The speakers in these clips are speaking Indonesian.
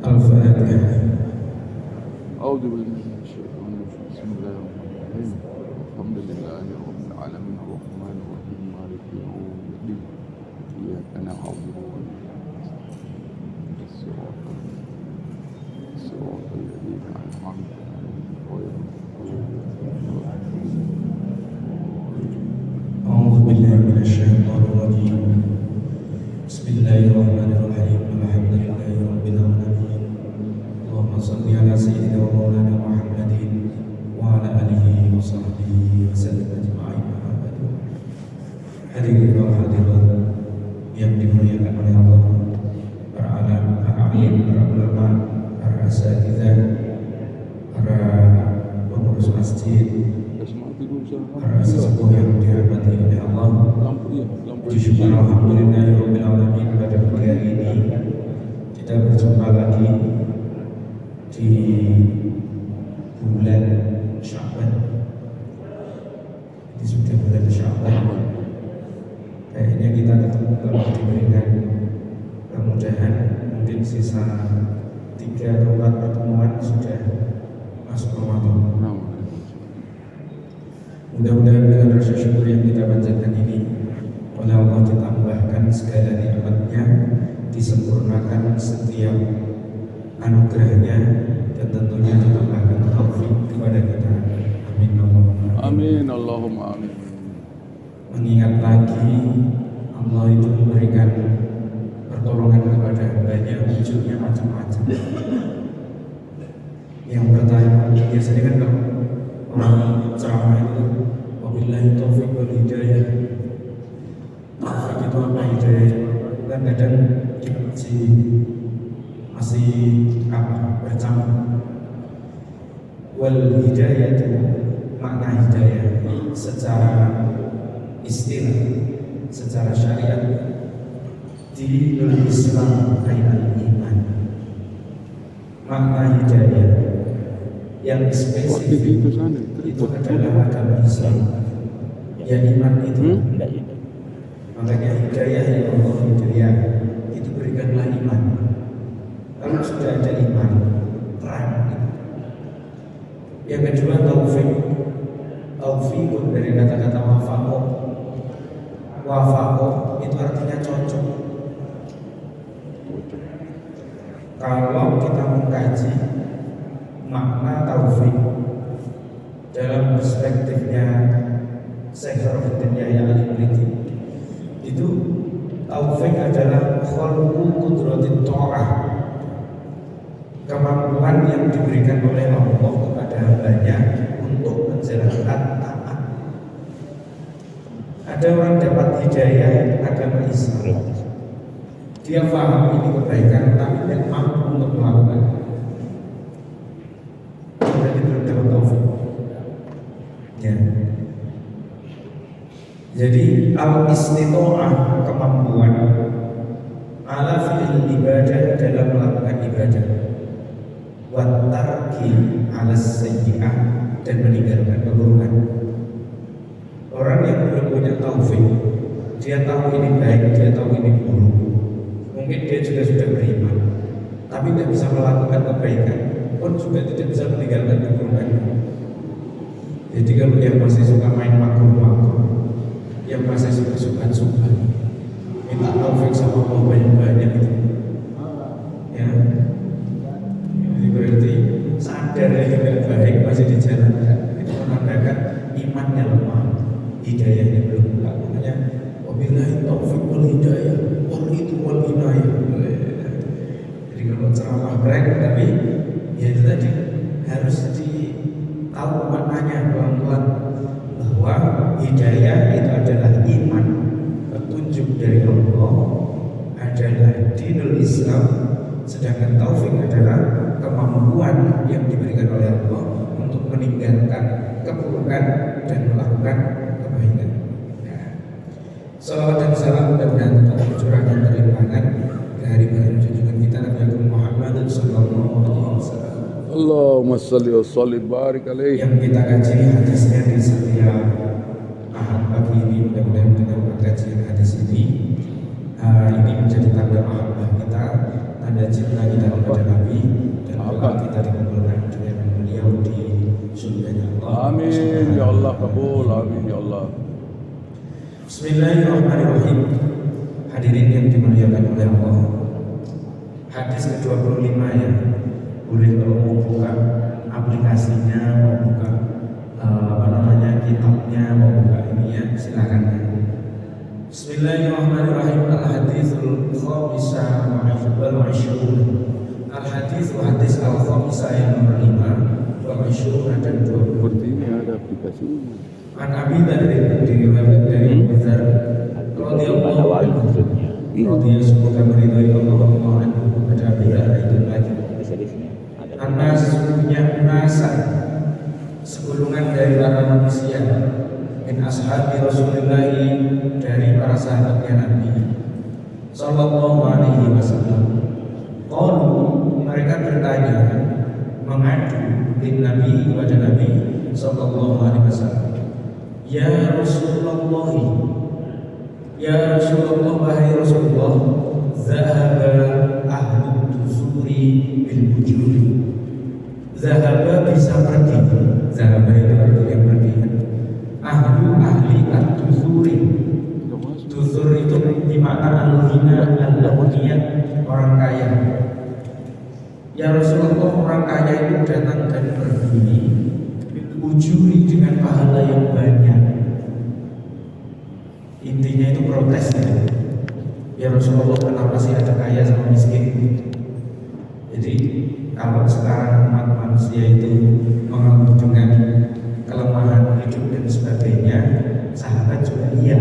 Al-Fatihah. A'udzu billahi minasyaitonir rajim. Bismillahirrahmanirrahim. Alhamdulillahirabbil alamin arrahmanir rahim maliki yaumiddin. Iyyaka na'budu wa iyyaka nasta'in. Siratal ladzina an'amta 'alaihim ghairil maghdubi 'alaihim. A'udzu billahi minasyaitonir rajim. Bismillahirrahmanirrahim. Alhamdulillahi rabbil alamin. Allahumma shalli ala sayyidina wa maulana Muhammadin wa ala alihi wa sahbihi wa sallam ajma'in. Hadirin wa hadirat yang dimuliakan oleh Allah, para alim, para ulama, para asatidzah, para pengurus masjid, para sesepuh yang dirahmati oleh Allah. Puji syukur alhamdulillahirabbil alamin, pada pagi hari ini kita berjumpa lagi di bulan Sya'ban. Ini sudah bulan Sya'ban. Kayaknya kita ketemu kalau diberikan kemudahan, mungkin sisa 3 atau 4 pertemuan sudah masuk Ramadan. Mudah-mudahan dengan rasa syukur yang kita panjatkan ini oleh Allah ditambahkan segala nikmatnya, disempurnakan setiap anugerahnya, dan tentunya ditambahkan taufik kepada kita. Amin Allahumma Amin Allahumma amin. Mengingat lagi Allah itu memberikan pertolongan kepada hambanya, wujudnya macam-macam. Yang pertama, biasanya kan kalau orang ceramah itu wabillahi taufiq wal hidayah. Taufik itu apa, hidayah? Kan kadang masih bercampur. Wal hidayah itu makna hidayah secara istilah, secara syariat, dinul Islam ainal iman. Makna hidayah yang spesifik itu adalah agama Islam. Ya, iman itu. Makanya hidayah ya Allah, hidayah itu berikanlah iman. Kalau sudah ada iman, terang. Yang kedua taufik. Taufik dari kata-kata wafaqah. Wafaqah itu artinya cocok. Kalau kita mengkaji makna taufik dalam perspektifnya Syekh Rafiuddin Yahya Al-Ibridi, itu taufik adalah khalqu qudratit ta'ah, kemampuan yang diberikan oleh Allah kepada hambanya untuk menjalankan taat. Ada orang dapat hidayah agama Islam, dia paham ini kebaikan tapi tidak mampu untuk melakukan. Berarti belum dapat taufik. Ya. Jadi al-istita'ah, kemampuan ala fi'il ibadah, dalam melakukan ibadah, wa tarki ala sayyi'ah, dan meninggalkan keburukan. Orang yang belum punya taufik, dia tahu ini baik, dia tahu ini buruk. Mungkin dia juga sudah beriman, tapi tidak bisa melakukan kebaikan, pun juga tidak bisa meninggalkan keburukan. Jadi kalau yang masih suka main makruh-makruh, yang masih suka subhan, minta taufik sama Allah banyak-banyak itu. Ya, ini berarti sadar ya tidak baik masih dijalankan. Itu menandakan imannya lemah, hidayahnya belum buka. Makanya wabillahi taufik wal hidayah wal itu wal inayah. Jadi kalau ceramah keren, tapi ya itu tadi harus tahu maknanya pelan-pelan, bahwa hidayah itu adalah iman, petunjuk dari Allah, adalah dinul Islam, sedangkan taufik adalah kemampuan yang diberikan oleh Allah untuk meninggalkan keburukan dan melakukan kebaikan. Salawat dan salam dan tercurahkan terlimpahkan ke hari bahagia junjungan kita Nabi Muhammad sallallahu alaihi wasallam. Allahumma shalli wa sallim barik alaihi. Yang kita kaji hadisnya di setiap Ahad pagi ini, mudah-mudahan dengan kajian hadis ini menjadi tanda mahabbah kita, Anda cinta kita kepada Nabi dan doa kita dikumpulkan dengan beliau di surganya Allah. Amin ya Allah, kabul. Amin ya Allah. Bismillahirrahmanirrahim. Hadirin yang dimuliakan oleh Allah, hadis ke-25 ya. Boleh kalau mau buka aplikasinya, mau buka kitabnya, mau buka ini ya, silakan. Bismillahirrahmanirrahim. Al-hadithul khamisah wal 20. Al-hadithu hadis al-khamisah yang nomor 5 wal 20 dan 20. Seperti ini ada aplikasinya. An Abi Dzar diriwayatkan dari Abu Dzar radhiyallahu anhu. Radhiyallahu semoga meridhai Allah anhu kepada Abi Dzar itu lagi. Anas sesungguhnya nasa segulungan dari para manusia min ashabi Rasulullah dari para sahabatnya Nabi sallallahu alaihi wasallam. Qalu mereka bertanya mengadu bin Nabi kepada Nabi sallallahu alaihi wasallam. Ya Rasulullah, ya Rasulullah, wahai Rasulullah, zahaba ahlu dusuri bil bujuri. Zahaba bisa pergi, zahaba itu artinya pergi. Ahli ad-dusuri. Dusur itu dimakna al-ghina al-aghniyah, orang kaya. Ya Rasulullah, orang kaya itu datang dan pergi ujuri dengan pahala yang banyak. Intinya itu protes ya. Ya Rasulullah, kenapa sih ada kaya sama miskin? Jadi kalau sekarang umat manusia itu mengeluh dengan kelemahan hidup dan sebagainya, sahabat juga iya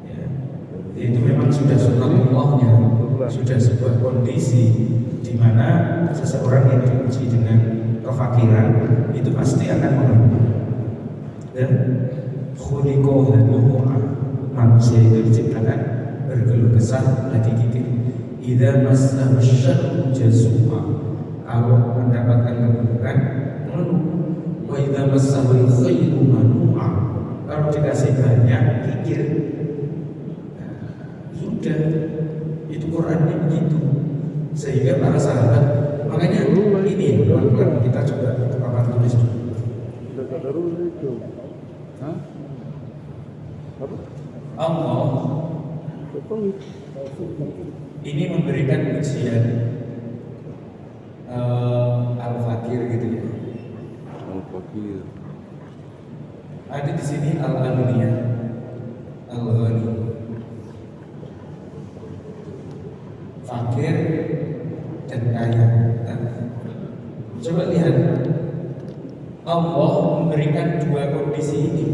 ya. Itu memang sudah sunnahnya, sudah sebuah kondisi di mana seseorang yang diuji dengan kefakiran itu pasti akan mengeluh. Dan khuliqo halu'a, manusia itu diciptakan berkeluh kesah lagi gigit. Idza massahu syarru jazua, kalau mendapatkan keburukan mengeluh. Wa idza massahu khairu manu'a, kalau dikasih banyak kikir. Sudah, itu Qur'annya begitu. Sehingga para sahabat, makanya ini pelan-pelan kita coba papan tulis dulu. Hah? Apa? Allah ini memberikan ujian al-fakir gitu ya. Al-Fakir. Ada di sini al-aghniyah, al-ghani. Fakir dan kaya. Coba lihat, Allah memberikan dua kondisi ini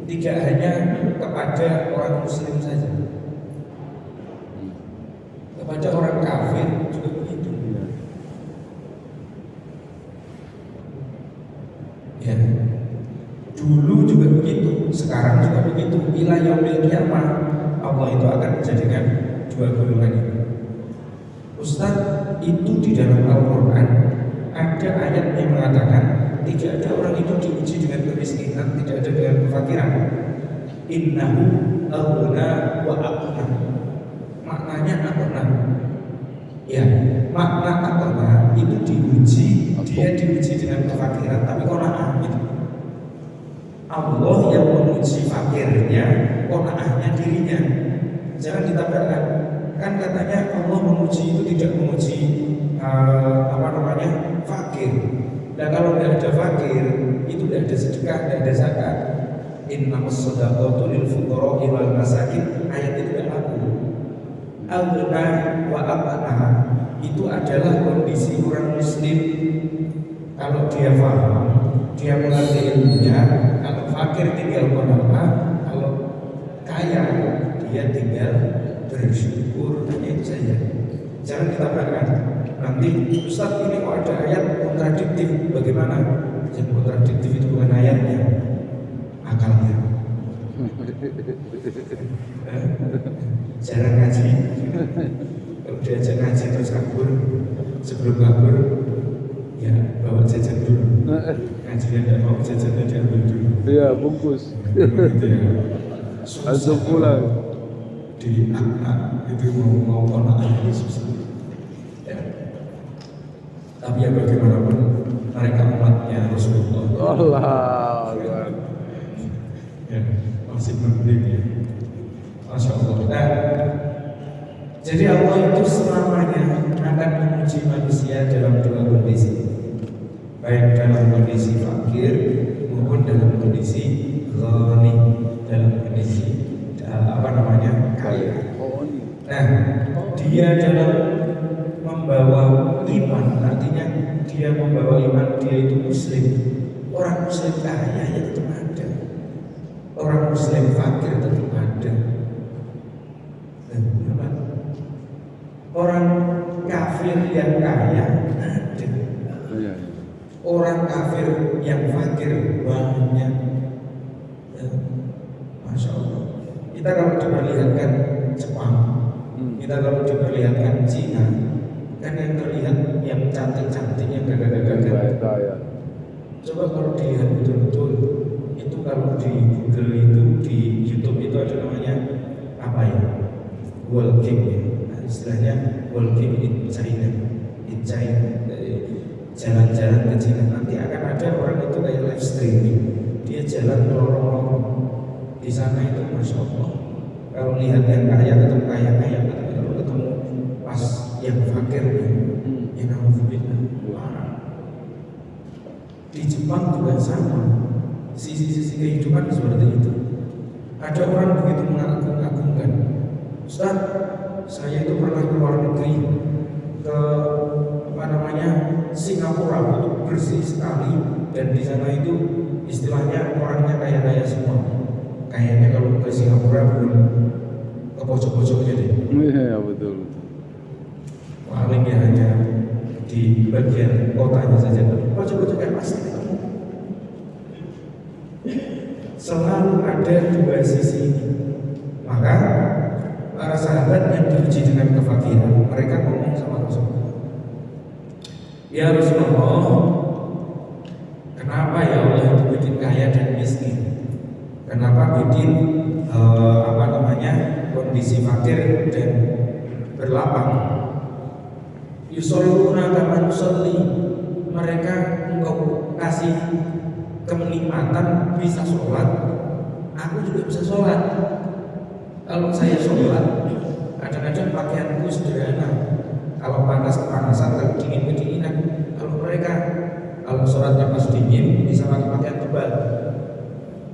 tidak hanya kepada orang muslim saja, kepada orang kafir juga begitu. Ya, dulu juga begitu, sekarang juga begitu. Ila yaumil qiyamah Allah itu akan menjadikan dua golongan ini. Ustaz, itu di dalam Al-Quran ada ayat yang mengatakan tidak ada orang itu diuji dengan kemiskinan, tidak ada dengan kefakiran. Innahu aghna wa aqna. Maknanya aqna. Ya, makna aqna itu diuji, dia diuji dengan kefakiran, tapi qanaah gitu. Allah yang menguji fakirnya, qanaahnya dirinya. Jangan ditabrakan. Kan katanya Allah menguji itu tidak menguji fakir. Dan kalau tidak ada fakir, itu tidak ada sedekah, tidak ada zakat. Innamas shadaqatu lil fuqara'i wal masakin. Ayat itu tidak laku. Al-ghina wa aqna itu adalah kondisi orang muslim. Kalau dia paham, dia mengerti ilmunya. Kalau fakir tinggal qanaah, kalau kaya dia tinggal bersyukur, hanya itu saja. Jangan kita berangkat. Nanti Ustaz ini kok ada ayat kontradiktif, bagaimana? Yang kontradiktif itu bukan ayatnya, akalnya. Jarang ngaji. Kalau diajak ngaji terus kabur, sebelum kabur ya bawa jajan dulu. Ngajinya tidak mau, jajannya diambil dulu. Iya, bungkus. Gitu ya. Langsung pulang. di anak itu mau anak Yesus. Ya. Tapi ya bagaimanapun mereka umatnya Rasulullah. Allah. Ya, masih penting ya. Masya Allah. Nah, jadi Allah itu selamanya akan menguji manusia dalam dua kondisi, baik dalam kondisi fakir maupun dalam kondisi ghani, dalam kondisi kaya. Nah, dia dalam membawa iman, artinya dia membawa iman, dia itu muslim. Orang muslim kaya ya tetap ada, orang muslim fakir tetap ada. Orang kafir yang kaya ada, orang kafir yang fakir banyak. Masya Allah. Kita kalau diperlihatkan Jepang, kita kalau diperlihatkan Cina, kan yang terlihat yang cantik-cantik, yang gagah-gagah. Coba kalau dilihat betul-betul, itu kalau di Google itu, di YouTube itu ada namanya apa ya? Walking ya. Istilahnya walking in China, jalan-jalan ke China. Nanti akan ada orang itu kayak live streaming, dia jalan lorong-lorong di sana itu, masya Allah. Kalau lihat yang kaya ketemu kaya, tapi kalau ketemu pas yang fakir ya alhamdulillah. Di Jepang juga sama, sisi-sisi kehidupan seperti itu. Ada orang begitu mengagung-agungkan, Ustaz, saya itu pernah ke luar negeri, ke Singapura, itu bersih sekali, dan di sana itu istilahnya orangnya kaya-kaya semua. Kayaknya kalau ke Singapura belum ke pojok-pojoknya deh. Iya betul. Paling ya hanya di bagian kotanya saja, pojok-pojoknya pasti ketemu. Selalu ada dua sisi ini. Maka para sahabat yang diuji dengan kefakiran, mereka ngomong sama Rasulullah, ya Rasulullah, kenapa ya Allah itu bikin kaya dan miskin? Kenapa bikin kondisi fakir dan berlapang? Yusalluna kama nusalli, mereka engkau kasih kenikmatan bisa sholat, aku juga bisa sholat. Kalau saya sholat, kadang-kadang pakaianku sederhana. Kalau panas kepanasan, kalau dingin kedinginan. Kalau mereka, kalau sholatnya pas dingin bisa pakai pakaian tebal.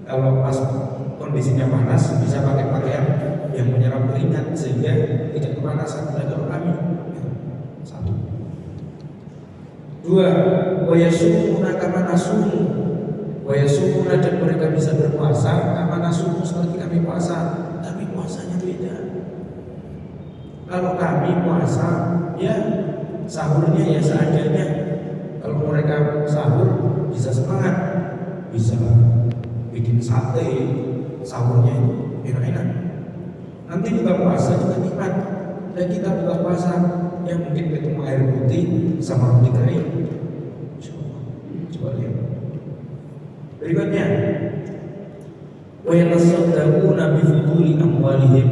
Kalau pas kondisinya panas bisa pakai pakaian yang menyerap keringat sehingga tidak kepanasan. Dan kalau kami, satu. Dua, wayasumuna kama nasumu, wayasumuna, dan mereka bisa berpuasa kama nasumu seperti kami puasa. Tapi puasanya beda. Kalau kami puasa, ya sahurnya ya seadanya. Kalau mereka sahur bisa semangat, bisa bikin sate, sahurnya itu enak-enak. Nanti buka puasa juga nikmat. Dan kita buka puasa yang mungkin ketemu air putih sama roti kering. Coba lihat. Berikutnya, wa yatasaddaquna bi fuduli amwalihim,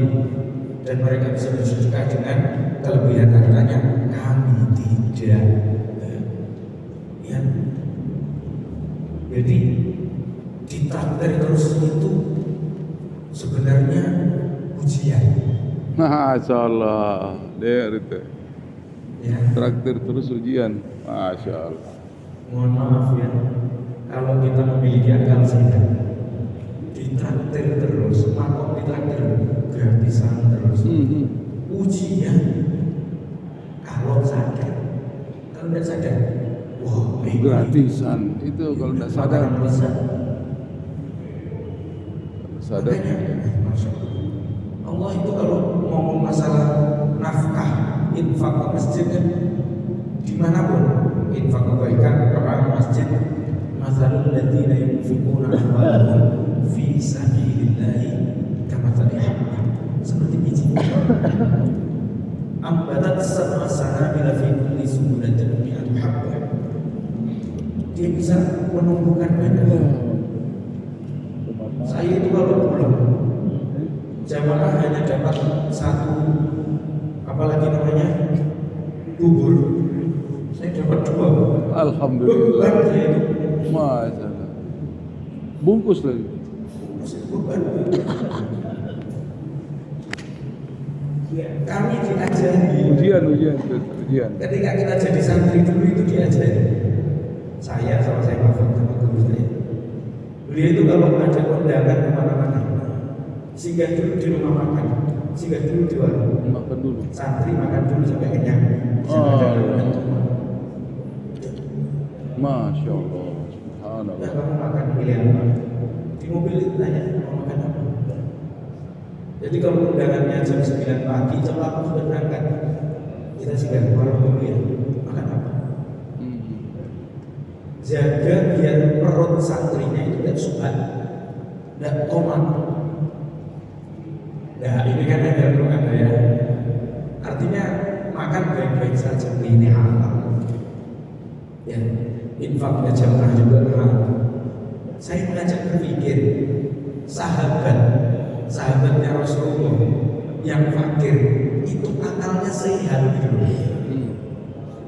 dan mereka bisa bersedekah dengan kelebihan hartanya. Kami tidak. Ya. Jadi ditraktir terus itu sebenarnya ujian. Masya Allah, der itu. Ya. Traktir terus ujian. Masya Allah. Mohon maaf ya, kalau kita memiliki akal sehat, ditraktir terus, maka ditraktir gratisan terus. Ujian kalau sadar, kalau tidak sadar, wah gratisan itu kalau tidak sadar. Sadar. Masya Allah. Allah itu kalau ngomong masalah nafkah, infak ke masjid kan, dimanapun infak kebaikan perang masjid, masalul ladzina yunfiquna amwalahum fi sabilillahi kamathali habbah, seperti biji ambatat sab'a sanabila fi kulli sunbulatin mi'atu habbah. Dia bisa menumbuhkan banyak. Saya itu kalau pulang jamaah hanya dapat bubur. Saya dapat 2. Alhamdulillah. Beban saya itu. Masya Allah. Bungkus lagi. Beban. Kami diajari. Ujian. Ketika kita jadi santri dulu itu diajari. Saya sama guru saya. Beliau itu kalau ada kondangan kemana-mana, singgah dulu di rumah makan, singgah dulu di warung. Makan dulu. Santri makan dulu sampai kenyang. Masya Allah. Ya, Subhanallah. kamu makan pilihan apa? Di mobil itu tanya mau makan apa. Jadi kalau undangannya jam 9 pagi, jam 8 sudah berangkat. Kita singgah ke warung dulu ya, makan apa? Jaga biar perut santrinya itu tidak subhat, tidak tomat. Nah ini kan ada ada ya. Artinya makan baik-baik saja, ini halal. Ya, infaknya jamaah juga halal. Saya mengajak berpikir, sahabatnya Rasulullah yang fakir itu akalnya sehat gitu.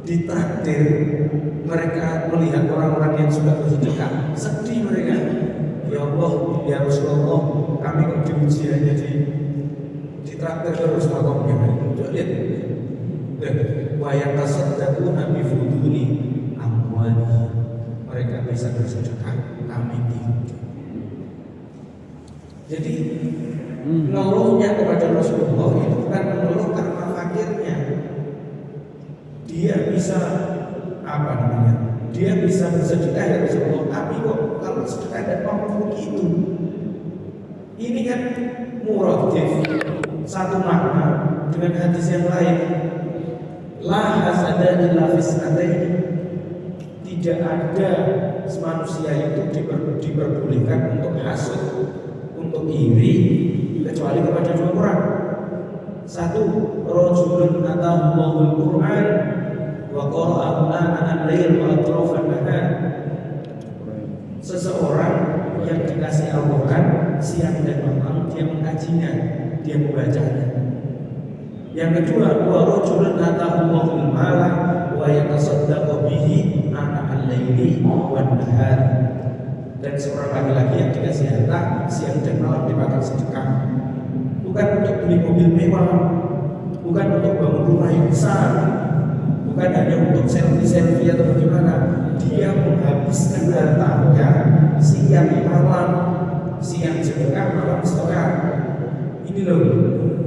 Ditraktir, mereka melihat orang-orang yang suka bersedekah, sedih mereka. Ya Allah, ya Rasulullah, kami kok diuji hanya ditraktir terus makomnya. Lihat, wa yatasaddaquna bi fuduli amwali. Mereka bisa bersedekah, kami tidak. Jadi mengeluhnya kepada Rasulullah itu bukan mengeluh karena fakirnya. Dia bisa Dia bisa bersedekah ya Rasulullah. Tapi kok kalau sedekah dan mampu begitu. Ini kan muradif, satu makna dengan hadis yang lain. La hasada illa fisnataini. Tidak ada manusia itu diperbolehkan untuk hasad, untuk iri kecuali kepada 2 orang. Satu, rajulun atahul Qur'an wa qara'ahu ana al-lail wa atrafan nahar. Seseorang yang dikasih Al-Qur'an siang dan malam dia mengkajinya, dia membacanya. Yang kedua, wa rajulun atahul mala wa yatasaddaqu bihi ana al-laili wan nahar. Dan seorang laki-laki yang dikasih harta siang dan malam dipakai sedekah. Bukan untuk beli mobil mewah, bukan untuk bangun rumah yang besar, bukan hanya untuk selfie atau bagaimana. Dia menghabiskan hartanya siang malam, siang sedekah, malam sedekah. Ini loh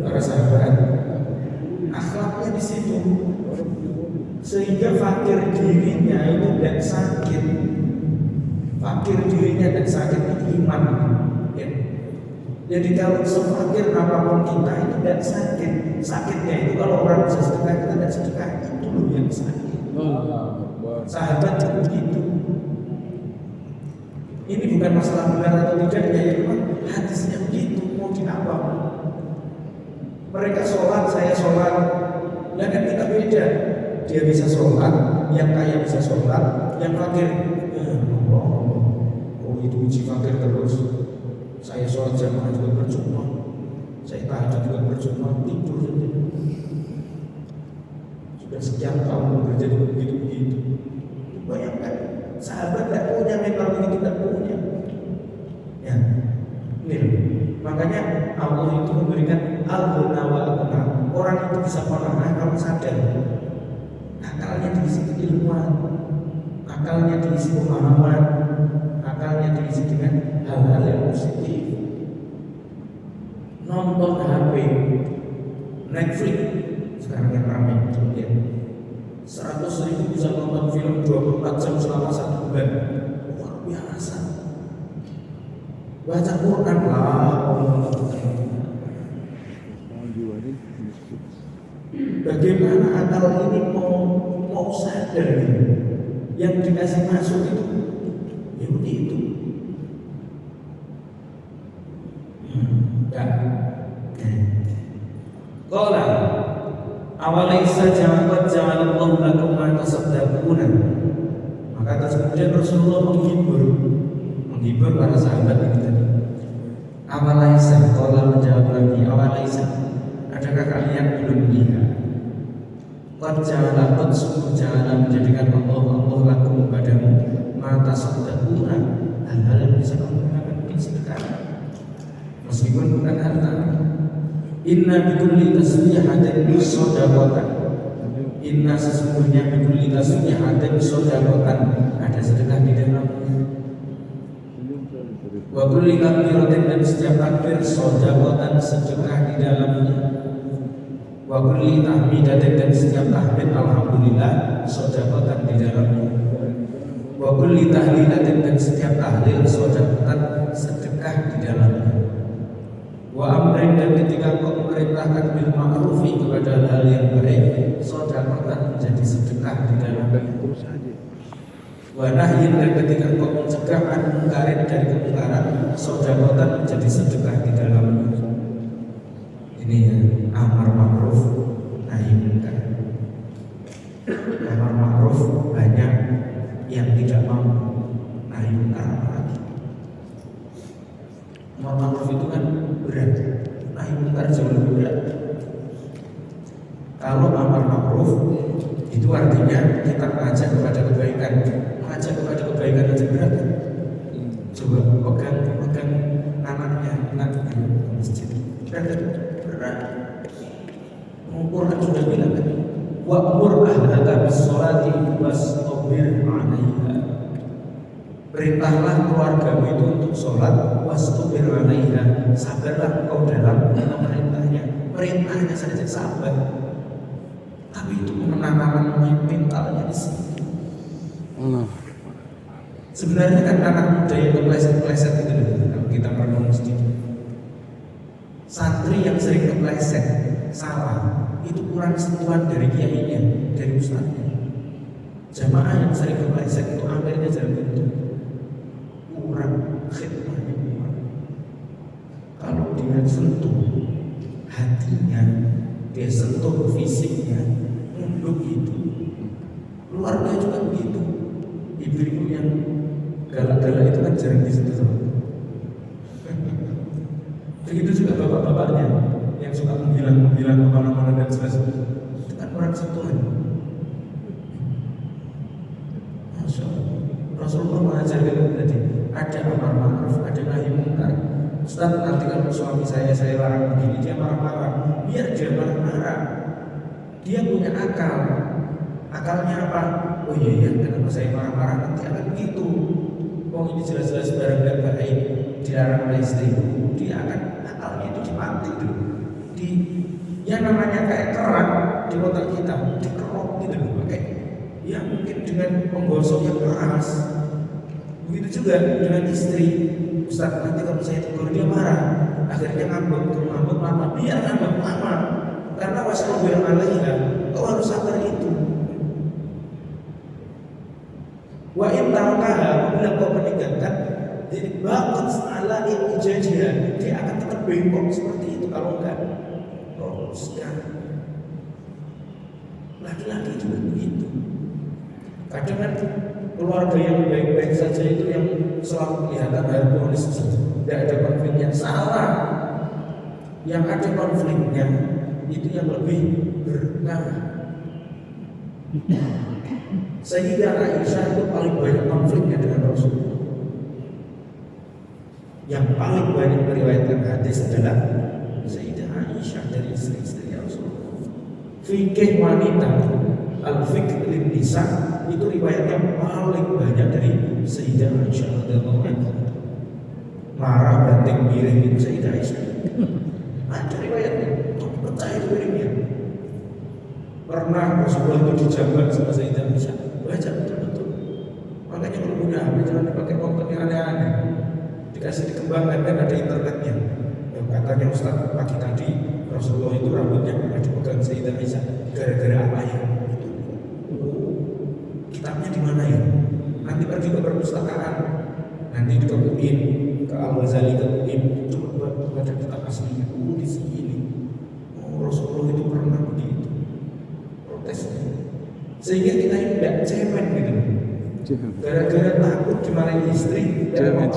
para sahabat, akhlaknya di situ, sehingga fakir dirinya itu tidak sakit. Fakir dirinya tidak sakit itu iman. Ya. Jadi kalau sefakir apapun kita itu tidak sakit. Sakitnya itu kalau orang bisa sedekah kita tidak sedekah, itu loh yang sakit. Sahabat itu begitu. Ini bukan masalah benar atau tidaknya, ya memang hadisnya begitu. Mau diapa? Mereka sholat, saya sholat. Nah kan kita beda. Dia bisa sholat, yang kaya bisa sholat, yang fakir itu uji fakir terus. Saya sholat jamaah juga percuma, saya tahajud juga percuma, tidur saja. Sudah sekian tahun bekerja juga begitu-begitu. Bayangkan, sahabat tidak punya mental ini, tidak punya. Ya, ini loh. Makanya Allah itu memberikan al-ghina wal-ghina. Orang itu bisa menengah kalau sadar. Akalnya diisi keilmuan, akalnya diisi pemahaman, akalnya diisi dengan hal-hal yang positif. Nonton HP, Netflix sekarang yang ramai, ya. 100.000 bisa nonton film 24 jam selama 1 bulan, luar biasa. Baca Quran lah. Bagaimana akal ini mau sadar? Yang dikasih masuk itu ya begitu. Qala awalaisa ja'alat ja'alallahu lakum ma tasaddaquna. Maka atas kemudian Rasulullah menghibur para sahabat ini tadi. Awalaisa, qala menjawab lagi, awalaisa, adakah kalian belum melihat? Qad ja'ala sungguh ja'ala menjadikan Allah lakum padamu mata saddaquna hal-hal yang bisa kamu gunakan untuk sedekah meskipun bukan harta. Inna bikulli tasbihatin shadaqatan. Inna sesungguhnya bikulli tasbihatin shadaqatan ada sedekah di dalamnya. Wa kulli takbiratin dan setiap takbir shadaqatan sedekah di dalamnya. Wa kulli tahmidatin dan setiap tahmid alhamdulillah shadaqatan di dalamnya. Wa kulli tahlilatin dan setiap tahlil shadaqatan sedekah di dalamnya. Wa amrin dan ketika kau memerintahkan bil ma'rufi kepada hal yang baik shadaqatan menjadi sedekah di dalamnya. Terus aja. Wa nahyin dan ketika kau mencegah an mungkarin dari kemungkaran shadaqatan menjadi sedekah di dalamnya. Ini ya, amar ma'ruf nahi munkar. Amar ma'ruf banyak yang tidak mau, nahi munkar apalagi. Amar ma'ruf itu kan berat, nahi munkar jauh lebih berat. Kalau amar ma'ruf itu artinya kita mengajak kepada kebaikan, mengajak kepada kebaikan aja berat. Coba pegang anaknya, masjid berat. Quran sudah bilang kan, wa'mur ahlaka bis-sholati wastabir 'alaiha. Perintahlah keluargamu itu untuk sholat, wastabir 'alaiha. Sabarlah engkau dalam memerintahnya. Perintahnya saja sabar. Tapi itu menanamkan mentalnya di sini. Sebenarnya kan anak muda yang kepleset-kepleset itu kalau kita merenung sedikit. Santri yang sering kepleset, salah, itu kurang sentuhan dari kiainya, dari ustadznya. Jamaah yang sering kepleset itu akhirnya jalan bentuk kurang khidmahnya kurang. Kalau dia sentuh hatinya, dia sentuh fisiknya, begitu. Keluarga juga begitu. Ibu-ibu yang galak-galak itu kan jarang disentuh. Begitu juga bapak-bapaknya yang suka menghilang kemana-mana dan sebagainya. Itu kan orang sentuhan. Masya Allah. Rasulullah mengajarkan tadi ada amar ma'ruf, ada nahi munkar. Ustaz, nanti kalau suami saya larang begini, dia marah-marah. Biar dia marah-marah. Dia punya akal. Akalnya apa? Oh iya, kenapa saya marah-marah? Nanti akan begitu. Oh ini jelas-jelas barang gak baik, dilarang oleh istriku. Dia akan akalnya itu dipantik dulu. Yang namanya kayak kerak di otak kita, dikerok gitu loh, pakai. Ya mungkin dengan penggosok yang keras. Begitu juga dengan istri. Ustaz, nanti kalau saya tegur dia marah, akhirnya ngambek mama. Biar ngambek mama, karena wasbir 'alaiha. Kau harus sabar itu. Wa in tarakaha, apabila kau meninggalkan, jadi bagus ala ijajah, dia akan tetap bengkok seperti itu kalau enggak. Teruskan. Laki-laki juga begitu. Kadang kan keluarga yang baik-baik saja itu yang selalu kelihatan harmonis, tidak ada konfliknya. Salah. Yang ada konfliknya itu yang lebih berkah. Sehingga Aisyah itu paling banyak konfliknya dengan Rasulullah. Yang paling banyak meriwayatkan hadis adalah Sayyidah Aisyah dari istri-istri Rasulullah. Fikih wanita, al-fiqh lin nisa, itu riwayatnya paling banyak dari Sayyidah Aisyah radhiyallahu anha. Marah banting piring itu Sayyidah Aisyah. Ada riwayatnya, percaya piringnya. Pernah Rasulullah itu dijambat sama Sayyidah Aisyah. Baca betul-betul. Makanya kalau punya HP jangan dipakai konten yang aneh-aneh. Dikasih dikembangkan, kan ada internetnya. Yang katanya Ustaz pagi tadi Rasulullah itu rambutnya pernah dipegang Sayyidah Aisyah. Gara-gara apa ya? Kitabnya di mana ya? Nanti pergi ke perpustakaan. Nanti ke UIN, ke Al-Ghazali, ke UIN. Coba baca kitab aslinya. Di sini. Oh, Rasulullah itu pernah begitu. Protesnya. Sehingga kita ini tidak cemen gitu. Gara-gara takut dimarahin istri, cemen.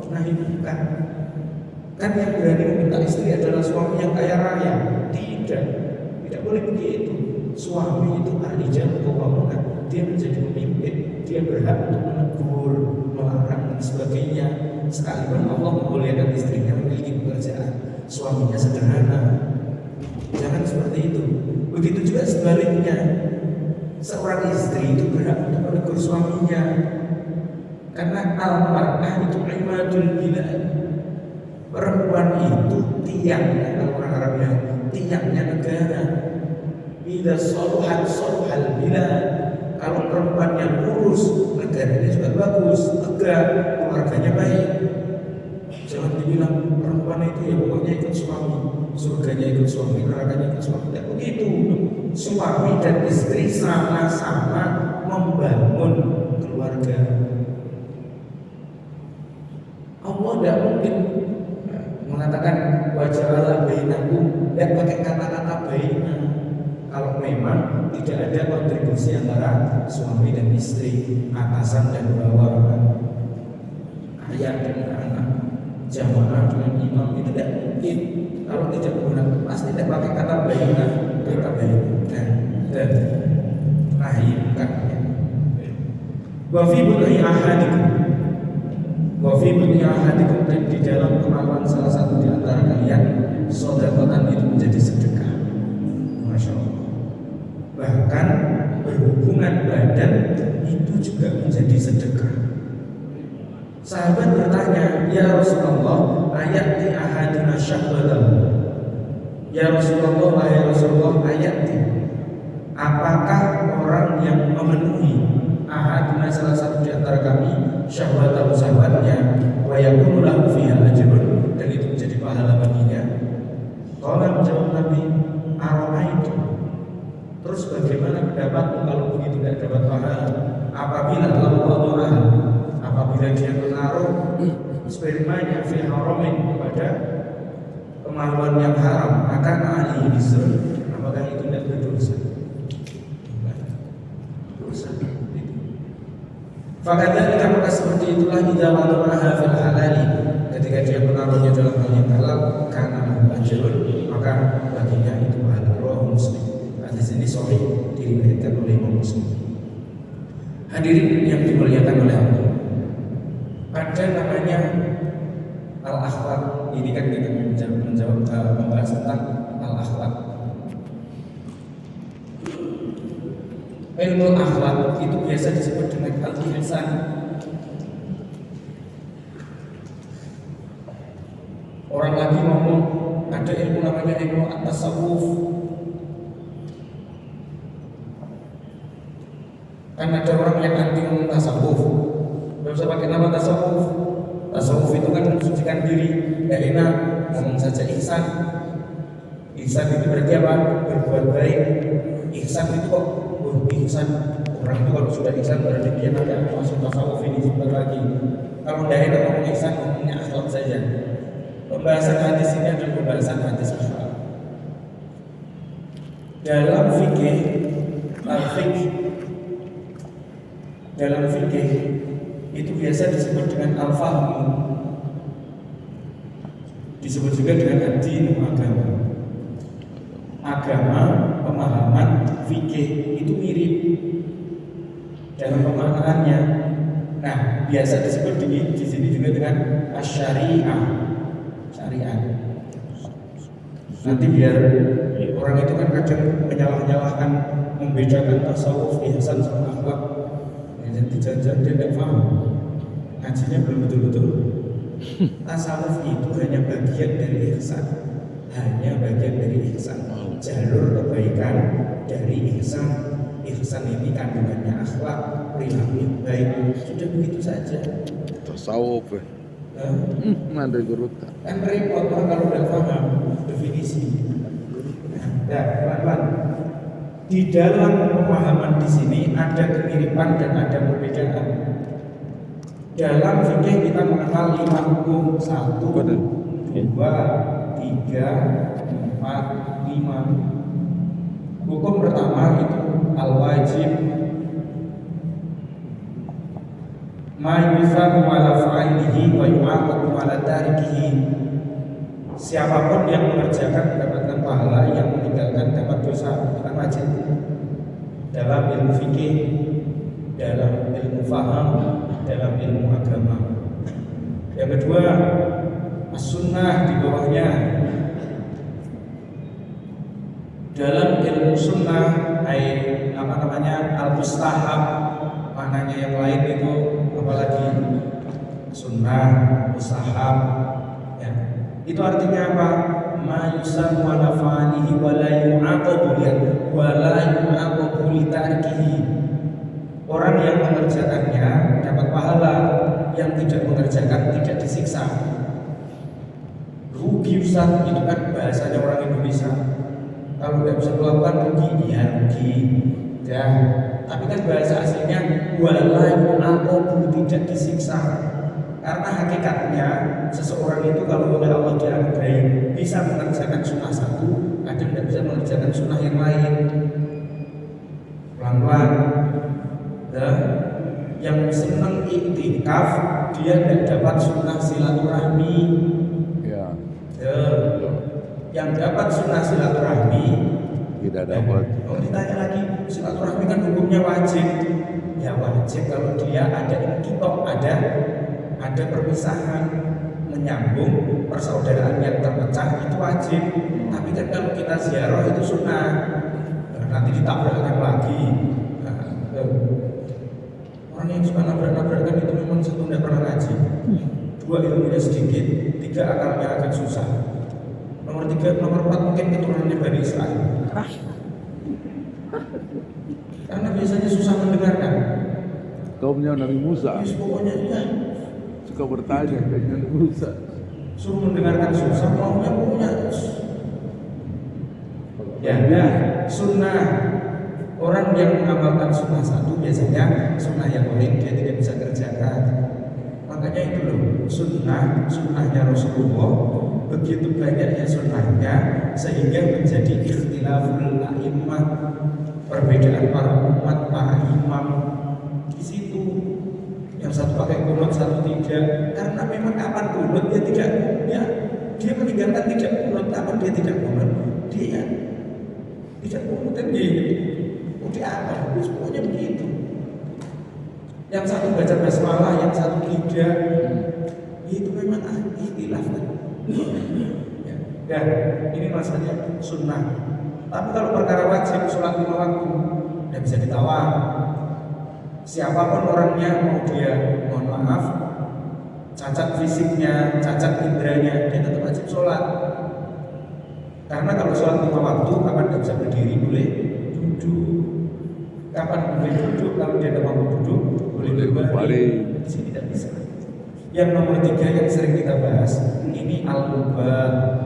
Nah ini kan yang berani meminta istri adalah suami yang kaya raya. Tidak boleh begitu. suami itu ar-rijal qawwamuna, dia menjadi pemimpin, dia berhak untuk menegur, melarang dan sebagainya. Sekalipun Allah membolehkan istrinya memiliki pekerjaan, suaminya sederhana. Jangan seperti itu. Begitu juga sebaliknya, seorang istri itu berhak untuk menegur suaminya. Karena al-mar'ah itu imadul bilad. Perempuan itu tiangnya, kalau orang Arab bilang tiangnya negara. Bila soluhan soluhal bilad. Kalau perempuan yang lurus, negaranya juga bagus, tegak, keluarganya baik. Jangan dibilang perempuan itu ya pokoknya ikut suami, surganya ikut suami, nerakanya ikut suami. Tidak begitu. Suami dan istri sama-sama membangun keluarga. Allah tidak mungkin mengatakan wajah Allah bainakum, tidak pakai kata-kata baina. Kalau memang tidak ada kontribusi antara suami dan istri, atasan dan bawahan, ayah dan anak, jamaah dengan imam, itu tidak mungkin. Kalau tidak menggunakan pasti tidak pakai kata baina, kata baina dan rahimkan. Wa fi bud'i ahadikum, wa fi bud'i ahadikum, dan di dalam kemampuan salah satu di antara kalian, sedekah itu menjadi sedekah. Masya Allah. Bahkan berhubungan badan itu juga menjadi sedekah. Sahabat bertanya, ya Rasulullah, ayati ahaduna syahwatahu. Ya Rasulullah, wahai Rasulullah, ayati, apakah orang yang memenuhi ahaduna salah satu di antara kami syahwatahu, syahwatnya, wa yakunu lahu fiha ajrun, dan itu menjadi pahala baginya? Qala, menjawab Nabi, ara'aitu, terus bagaimana pendapatmu kalau begitu tidak dapat pahala? Apabila apabila dia menaruh spermanya fi haramin, kepada kemaluan yang haram, akan ahli bisr, apakah itu tidak berdosa? Dosa itu. Fakadzalika, maka seperti itulah idza wada'aha fil halali, ketika dia menaruhnya dalam hal yang halal, kana ajrun, maka baginya itu pahala. Rawahu Muslim. Hadis ini sahih, diriwayatkan oleh Imam Muslim. Hadirin yang dimuliakan oleh Allah, ada namanya al-akhlaq. Ini kan kita membahas tentang al-akhlaq. Ilmu akhlak itu biasa disebut dengan al-ihsan. Orang lagi ngomong, ada ilmu namanya ilmu at-tasawuf. Kan ada orang yang anti ngomong tasawuf, nggak usah pakai nama tasawuf. Tasawuf itu kan mensucikan diri, nggak enak, ngomong saja ihsan. Ihsan itu berarti apa? Berbuat baik. Ihsan itu kok, ihsan, orang itu kalau sudah ihsan berarti dia nanti masuk tasawuf ini sebentar lagi. Kalau nggak enak ngomong ihsan, ngomongnya akhlak saja. Pembahasan hadis ini adalah pembahasan hadis akhlak. Dalam fikih, dalam fikih itu biasa disebut dengan al-fahmu, disebut juga dengan ad-din, agama, pemahaman fikih itu mirip dalam pemahamannya. Nah, biasa disebut di sini juga dengan syariah. Nanti biar orang itu kan kadang menyalah-nyalahkan, membedakan tasawuf, ihsan sama akhlak. Jadi jangan-jangan dia tidak paham, ngajinya belum betul-betul. Tasawuf itu hanya bagian dari ihsan, hanya bagian dari ihsan, jalur kebaikan dari ihsan. Ihsan ini kandungannya akhlak, perilaku yang baik, sudah begitu saja. Tasawuf ya. Ada guru tak? Kan repot kalau tidak paham definisi. Ya, pelan-pelan. Di dalam pemahaman di sini ada kemiripan dan ada perbedaan. Dalam fikih kita mengenal 5 hukum: 1, 2, 3, 4, 5. Hukum pertama itu al-wajib, ma yusabu ala fa'ilihi wa yu'aqabu ala tarikihi. Siapapun yang mengerjakan mendapatkan pahala, yang meninggalkan dapat dosa. dosa, itu kan wajib. Dalam ilmu fikih, dalam ilmu faham, dalam ilmu agama. Yang kedua, as-sunnah di bawahnya. Dalam ilmu sunnah, al-mustahab, maknanya yang lain itu apalagi sunnah, mustahab, ya. Itu artinya apa? Ma yusammu ala fa'alihi wa la yu'aqabu li tarkihi. Orang yang mengerjakannya dapat pahala, yang tidak mengerjakan tidak disiksa. Rugi Ustaz, itu kan bahasanya orang Indonesia. Kalau tidak bisa melakukan rugi, ya rugi. Ya, tapi kan bahasa aslinya wala yu'aqabu, tidak disiksa. Karena hakikatnya seseorang itu kalau oleh Allah dianugerahi bisa mengerjakan sunnah satu, kadang tidak bisa mengerjakan sunnah yang lain. Pelan-pelan. Yang senang iktikaf dia tidak dapat sunnah silaturahmi. Ya. Yang dapat sunnah silaturahmi tidak dapat. Kalau ditanya lagi, silaturahmi kan hukumnya wajib. Ya wajib kalau dia ada inkitok, ada perpisahan, menyambung persaudaraan yang terpecah itu wajib. Tapi kan kalau kita ziarah itu sunnah. Nanti ditabrakkan lagi. Orang yang suka nabrak-nabrakan itu memang satu tidak pernah ngaji, dua ilmunya sedikit, tiga akalnya agak susah, nomor empat mungkin keturunannya Bani Israel. Karena biasanya susah mendengarkan. Kaumnya Nabi Musa. Yes, pokoknya iya. Suka bertanya kayak Nabi Musa. Suruh mendengarkan susah, maunya punya. Ya, sunnah. Orang yang mengamalkan sunnah satu biasanya sunnah yang lain dia tidak bisa kerjakan. Makanya itu loh, sunnahnya Rasulullah begitu banyaknya sunnahnya sehingga menjadi ikhtilaful a'immah, perbedaan para umat, para imam di situ. Yang satu pakai kunut, satu tidak. Karena memang kapan kunut dia tidak, ya dia meninggalkan tidak kunut, kapan dia tidak kunut, dia tidak kunut dan dia apa? Pokoknya begitu. Yang satu baca basmalah, yang satu tidak. Itu memang ikhtilaf kan. Ya, ini maksudnya sunnah. Tapi kalau perkara wajib, sholat 5 waktu, tidak bisa ditawar. Siapapun orangnya, mau dia, mohon maaf, cacat fisiknya, cacat indranya, dia tetap wajib sholat. Karena kalau sholat 5 waktu, kapan tidak bisa berdiri, boleh duduk. Kapan boleh duduk, kalau dia tidak mampu duduk, boleh berbalik. Di sini tidak bisa. Yang nomor 3 yang sering kita bahas, ini al-mubah.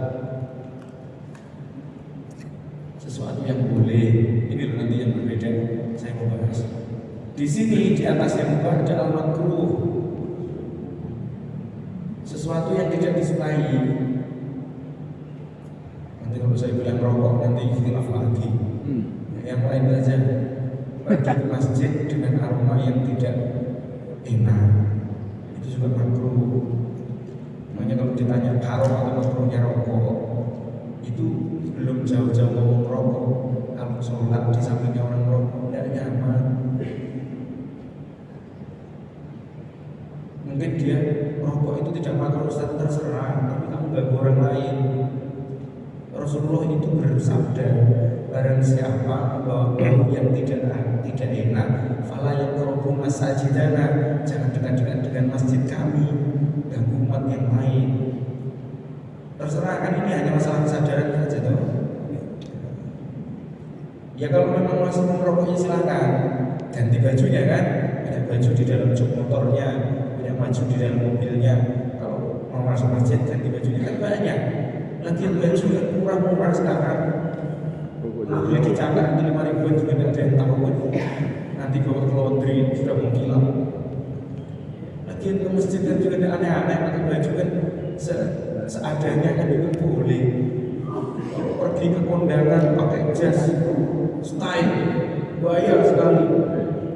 Sesuatu yang boleh. Ini loh nanti yang berbeda, saya mau bahas. Di sini di atas yang mubah ada al-makruh. Sesuatu yang tidak disukai. Nanti kalau saya bilang rokok, nanti ikhtilaf lagi. Yang lain saja. Pergi ke masjid dengan aroma yang tidak enak, itu juga makruh. Makanya kalau ditanya haram atau makruhnya rokok, itu belum jauh-jauh ngomong rokok. Kalau sholat di sampingnya orang rokok tidak nyaman. Mungkin dia rokok itu tidak makruh, Ustaz, terserah, tapi kamu ganggu orang lain. Rasulullah itu bersabda, barang siapa membawa bau yang tidak enak, fala yaqrabu masajidana, jangan dekat-dekat dengan masjid kami, ganggu umat yang lain. Terserah, kan ini hanya masalah kesadaran saja toh. Ya kalau memang masih merokoknya silakan, ganti bajunya kan, punya baju di dalam jok motornya, punya baju di dalam mobilnya. Kalau mau masuk masjid ganti bajunya kan banyak. Lagi baju yang murah-murah sekarang, beli di cakar di 5.000 juga tidak ada yang tahu kan. Nanti bawa ke laundry sudah mengkilat. Lagi ke masjid kan juga tidak aneh-aneh, pakai baju kan seadanya kan juga boleh. Pergi ke kondangan pakai jas, style, bayar sekali.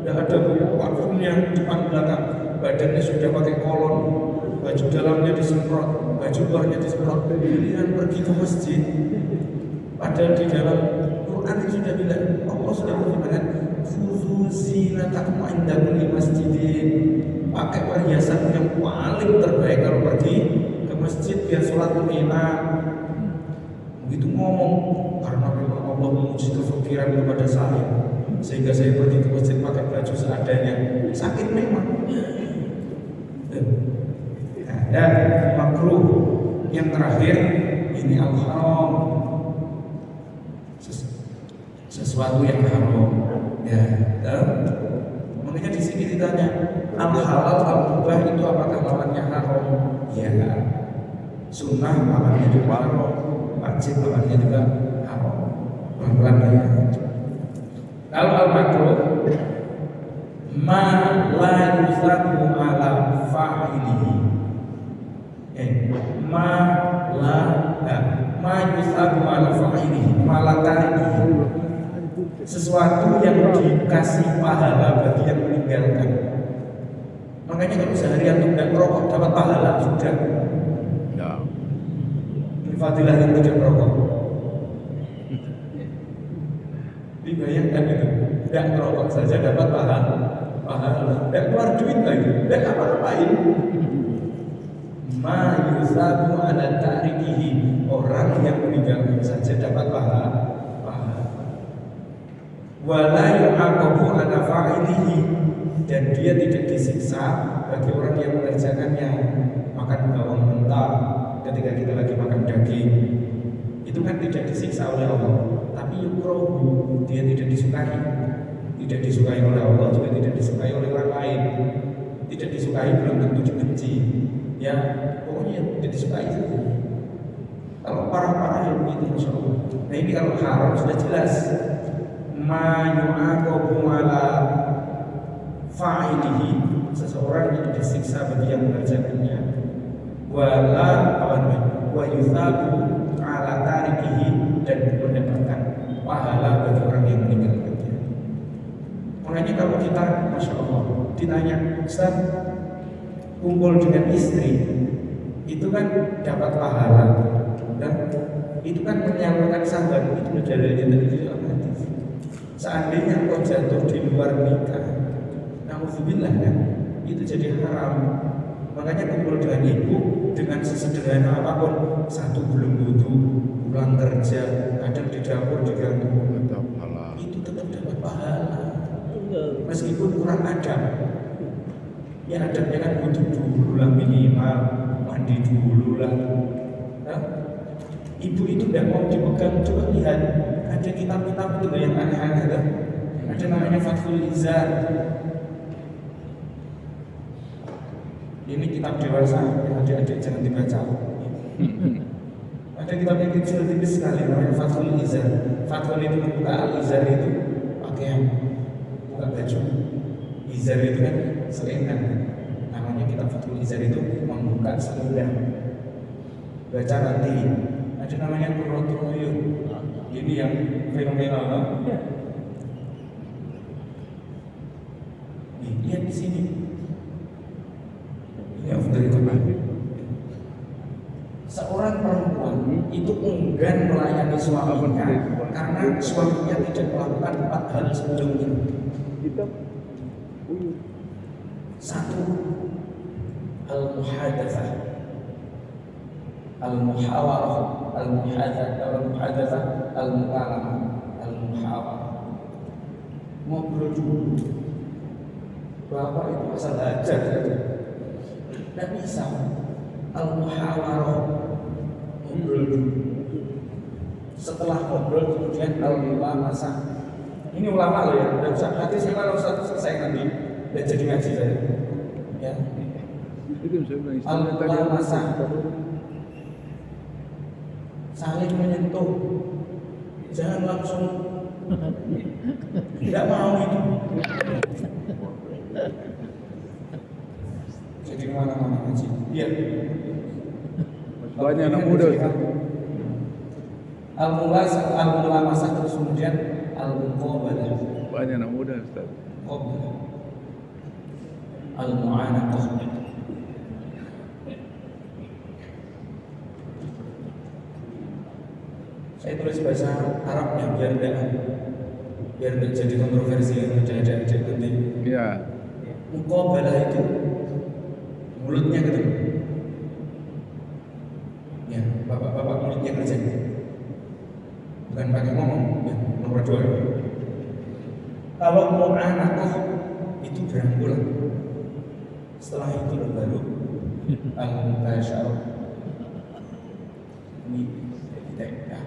Tidak ada parfumnya depan belakang, badannya sudah pakai kolon, baju dalamnya disemprot, baju luarnya disemprot. Kemudian pergi ke masjid, padahal di dalam Quran sudah bilang, Allah sudah berfirman, "Khudzu zinatakum 'inda kulli masjidin." Pakai perhiasan yang paling terbaik kalau pergi ke masjid biar sholat enak. Begitu ngomong, karena memang Allah menguji kefikiran kepada saya, sehingga saya pergi ke masjid pakai baju seadanya. Sakit memang. Dan makruh yang terakhir ini al-haram, sesuatu yang haram. Ya, makanya di sini ditanya al-halal al-mubah itu apakah lawannya haram? Ya, sunnah lawannya juga haram, wajib lawannya juga haram. Pelan-pelan ya. Kalau al-makruh ma la yusabu ala fa'ilihi. Ma yusabu ala fa'ilihi, malatarihi. Sesuatu yang dikasih pahala bagi yang meninggalkan. Makanya kalau seharian tidak merokok dapat pahala sudah. Ya. Ini fadilah yang tidak merokok. Dibayangkan itu, tidak merokok saja dapat pahala. Tidak keluar duit lagi, tidak apa-apain. Ma yusabu ala tarikihi, orang yang meninggalkan saja dapat pahala. Wala yu'aqabu ala fa'ilihi, dan dia tidak disiksa bagi orang yang mengerjakannya. Makan bawang mentah ketika kita lagi makan daging, itu kan tidak disiksa oleh Allah, tapi yukrahu, dia tidak disukai. Tidak disukai oleh Allah, juga tidak disukai oleh orang lain. Tidak disukai belum tentu dibenci. Ya, pokoknya tidak disukai saja. Kalau parah-parah ya begitu, Masya Allah. Nah ini kalau haram sudah jelas. Ma yu'aqabu ala fa'ilihi, seseorang yang disiksa bagi yang mengerjakannya. Wa yuthabu ala tarikihi, dan mendapatkan pahala bagi orang yang meninggalkannya. Makanya kalau kita, Masya Allah, ditanya, Ustaz, kumpul dengan istri itu kan dapat pahala, dan itu kan menyalurkan sahabat, itu dalilnya dari dalam hadis. Seandainya kau jatuh di luar nikah, na'udzubillah kan, itu jadi haram. Makanya kumpul dengan ibu dengan sesederhana apapun, satu belum butuh, pulang kerja, kadang di dapur diganggu, itu tetap dapat pahala. Meskipun kurang adab, ya adabnya kan butuh dulu lah, minimal mandi dulu lah. Ibu itu tidak mau dipegang. Coba lihat, ada kitab-kitab itu yang aneh-aneh kan? Ada namanya Fathul Izar. Ini kitab dewasa, yang adik-adik jangan dibaca. Ada kitab yang kecil tipis sekali namanya Fathul Izar. Fathul itu membuka, al-izar itu pakaian, buka baju. Izar itu kan selendang. Namanya kitab Fathul Izar itu membuka selendang. Baca nanti. Ada namanya Qurratu'uyun. Ini yang fenomenal. Lihat di sini. Ini dari Quran. Seorang perempuan itu enggan melayani suaminya karena suaminya tidak melakukan 4 hal sebelumnya. Satu, al-muhadatsah, al-muhawarah, al-muhadatsah, al-mukalamah, al-muhawarah. Ngobrol dulu. Bapak itu asal ajar saja. Tidak bisa. Al-muhawarah, ngobrol dulu. Setelah ngobrol kemudian al-mulamasa. Ini ulama loh ya. Tidak usah. Nanti saya kalau selesai nanti tidak jadi ngaji saya. Ya. Al-mulamasa, saling menyentuh, jangan langsung. Tidak mau itu. Jadi kemana-mana ngaji. Iya. Banyak anak muda. Al-mulamasa terus kemudian al-muqabalah. Banyak anak muda, Ustaz. Al-mu'anaqah. Saya tulis tulis bahasa Arabnya biar enggak jadi kontroversi yang ada nanti. Iya. Muqabalah itu mulutnya ketemu. Ya, bapak-bapak mulutnya kerja. Bukan pakai ngomong, ya, nomor 2. Kalau mau anak itu berangkulan. Setelah itu baru al-mubasyarah. Ini tidak.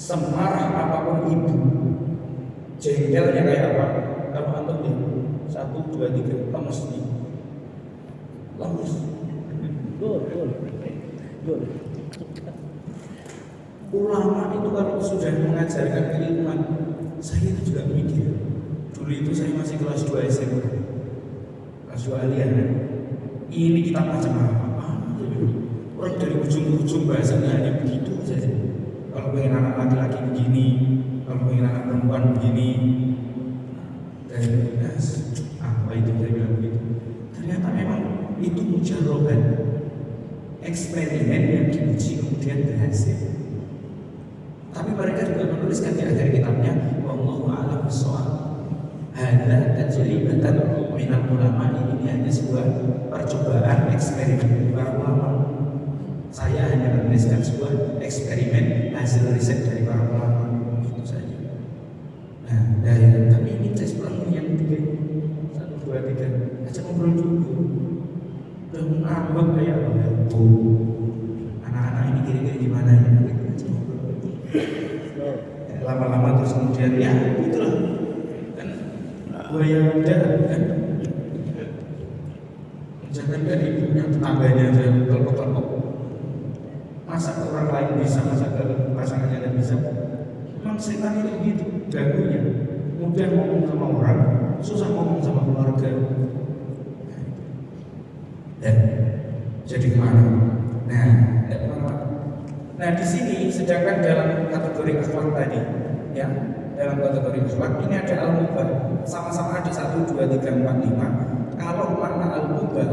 Semarah apapun ibu, jengkelnya kayak apa? Kalau antum ya 1, 2, 3 lemes nih. Lemes. Gol. Ulama itu kalau sudah mengajarkan keilmuan, saya itu juga mikir. Dulu itu saya masih kelas 2 SMA, kelas 2 aliyah. Ini kita macam apa? Orang dari ujung ke ujung bahasanya hanya begitu saja. Kalau pengen anak laki-laki begini, kalau pengen anak perempuan begini, dan apa itu saya bilang begitu. Ternyata memang itu mujarroban, eksperimen yang diuji kemudian berhasil. Tapi mereka juga menuliskan di akhir kitabnya, wallahu a'lam bishawab. Hadza tajribatan minal ulama, ini hanya sebuah percobaan eksperimen para ulama. Saya hanya menuliskan sebuah eksperimen hasil riset dari para ulama, itu saja. Nah, tapi ini tes ulang yang 3, 1, 2, 3, aja ngobrol dulu. Udah ngambek kayak apa? Anak-anak ini kira-kira gimana ya? Lama-lama terus kemudian ya itulah kan buaya muda kan, jangan kan ibunya tetangganya aja kelpok-kelpok. Masa ke orang lain bisa, masa ke pasangannya tidak bisa. Memang setan itu begitu ganggunya. Mudah ngomong sama orang, susah ngomong sama keluarga. Dan jadi kemana? Nah di sini sedangkan dalam kategori akhlak tadi, ya dalam kategori akhlak ini ada al-mubah, sama-sama ada 1, 2, 3, 4, 5. Kalau makna al-mubah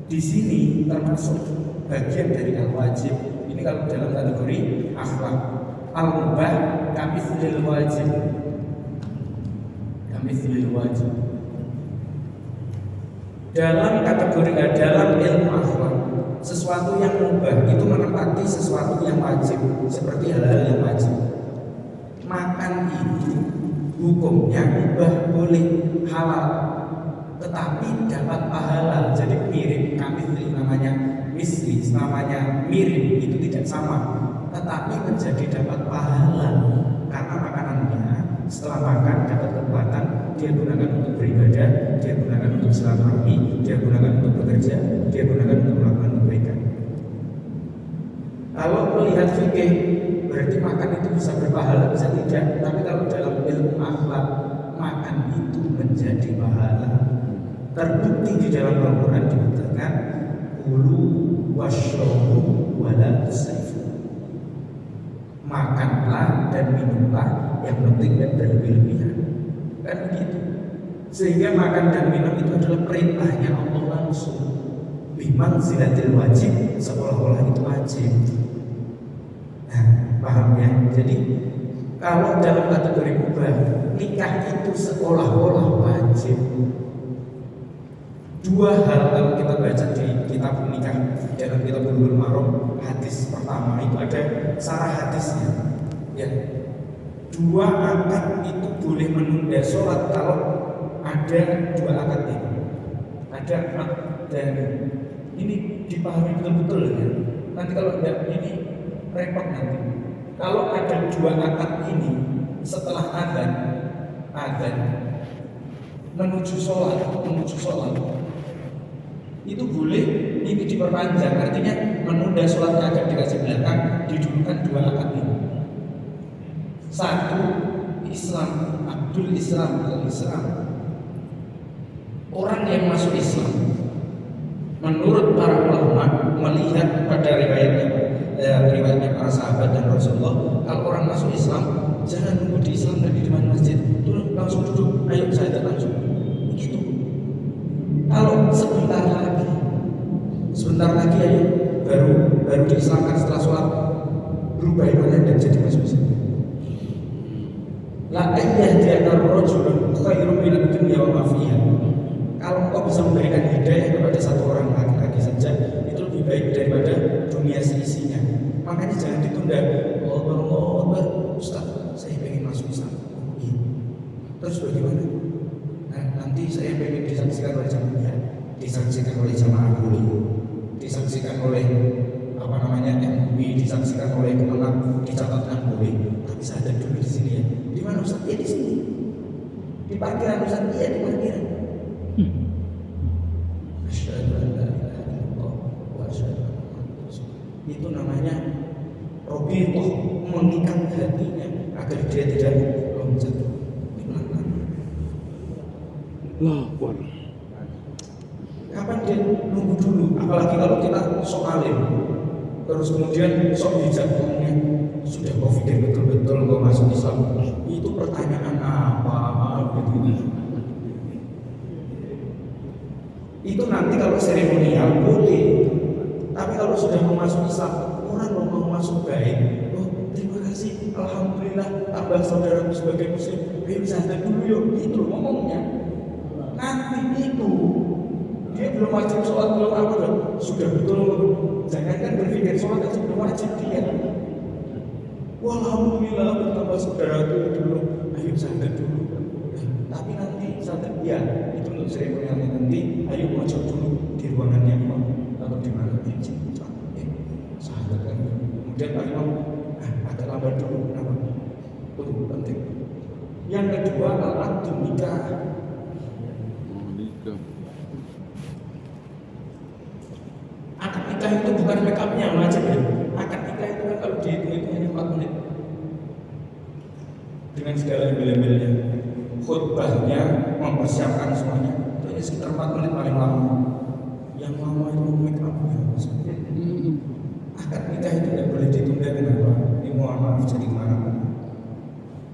di sini termasuk bagian dari al-wajib. Ini kalau dalam kategori akhlak. Al-mubah kamithil wajib. Kamithil wajib. Dalam kategori dalam ilmu akhlak, sesuatu yang mubah itu menempati sesuatu yang wajib, seperti hal-hal yang wajib. Makan itu hukumnya mubah, boleh, halal, tetapi dapat pahala. Jadi mirip, kamithil namanya misli, namanya mirip, itu tidak sama, tetapi menjadi dapat pahala karena makanannya setelah makan dapat kekuatan, dia gunakan untuk beribadah, dia gunakan untuk silaturahmi, dia gunakan untuk bekerja, dia gunakan untuk melakukan kebaikan. Kalau melihat fikih berarti makan itu bisa berpahala, bisa tidak. Tapi kalau dalam ilmu akhlak, makan itu menjadi pahala. Terbukti di dalam Al-Quran dikatakan kulu washrabu wala tusrifu. Makanlah dan minumlah, yang penting dan berlebih-lebihan. Kan begitu. Sehingga makan dan minum itu adalah perintahnya Allah langsung. Bimanzilatil wajib, seolah-olah itu wajib. Nah, paham ya? Jadi kalau dalam kategori mubah, nikah itu seolah-olah wajib. 2 hal kalau kita baca di kitab nikah dalam kitab Bulughul Maram, hadis pertama itu ada sarah hadisnya. Ya. 2 akad itu boleh menunda sholat kalau ada 2 akad ini. Ada akad dan ini dipahami betul-betul ya. Nanti kalau tidak ini repot nanti. Kalau ada 2 akad ini setelah adzan menuju sholat itu boleh ini diperpanjang, artinya menunda sholatnya agak dikasih belakang, didudukan 2 akad ini. 1 Islam, Abdul Islam, al-Islam. Orang yang masuk Islam menurut para ulama melihat pada riwayatnya para sahabat dan Rasulullah, kalau orang masuk Islam jangan nunggu di Islam dan di depan masjid, turun langsung duduk, ayo saya langsung begitu. Kalau sebentar lagi ayo baru diislamkan setelah sholat, berubah imannya dan jadi masuk Islam. La ayyahdiya rajulun khairum minad dunya wa ma fiha. Kalau engkau bisa memberikan hidayah kepada satu orang laki-laki saja, itu lebih baik daripada dunia seisinya. Makanya jangan ditunda. Allah, Ustaz, saya pengen masuk Islam. Iya. Terus bagaimana? Nah, nanti saya pengen disaksikan oleh jamaah, disaksikan oleh jamaah dulu, disaksikan oleh MUI, disaksikan oleh Kemenang, dicatatkan boleh. Tapi saya ada dulu di sini ya. Di mana Ustaz? Ya di sini. Di parkiran Ustaz? Iya di parkiran. Asyhadu an la ilaha illallah wa asyhadu anna Muhammadar Rasulullah. Itu namanya Robitoh, mengikat hatinya agar dia tidak loncat. Lapor. Kapan dia nunggu dulu? Apalagi kalau kita sok alim, terus kemudian sok bijak, sudah kau pikir betul-betul kau masuk Islam. Itu pertanyaan apa gitu. Itu nanti kalau seremonial boleh, tapi kalau sudah mau masuk Islam, orang mau masuk baik. Oh terima kasih, alhamdulillah tambah saudaraku sebagai muslim. Bisa dulu yuk, itu ngomongnya. Nanti itu dia belum wajib sholat, belum apa loh, sudah betul. Jangan kan berpikir sholat aja belum wajib dia. Alhamdulillah bertambah saudaraku dulu, ayo sadar dulu. Tapi nanti sadar ya, itu untuk seremonialnya nanti. Ayo masuk dulu di ruangannya imam atau di mana izin. Sadar kan. Kemudian Pak Imam agak lambat dulu, kenapa? Itu penting. Yang kedua al-aqd nikah. Akad nikah itu bukan make upnya wajib ya. Akad nikah itu kan kalau dihitung itu hanya 4 menit dengan segala embel-embelnya, khutbahnya, mempersiapkan semuanya. Itu hanya sekitar 4 menit paling lama. Yang lama itu make upnya. Akad nikah itu tidak boleh ditunda. Kenapa? Ini mohon maaf jadi kemana-mana.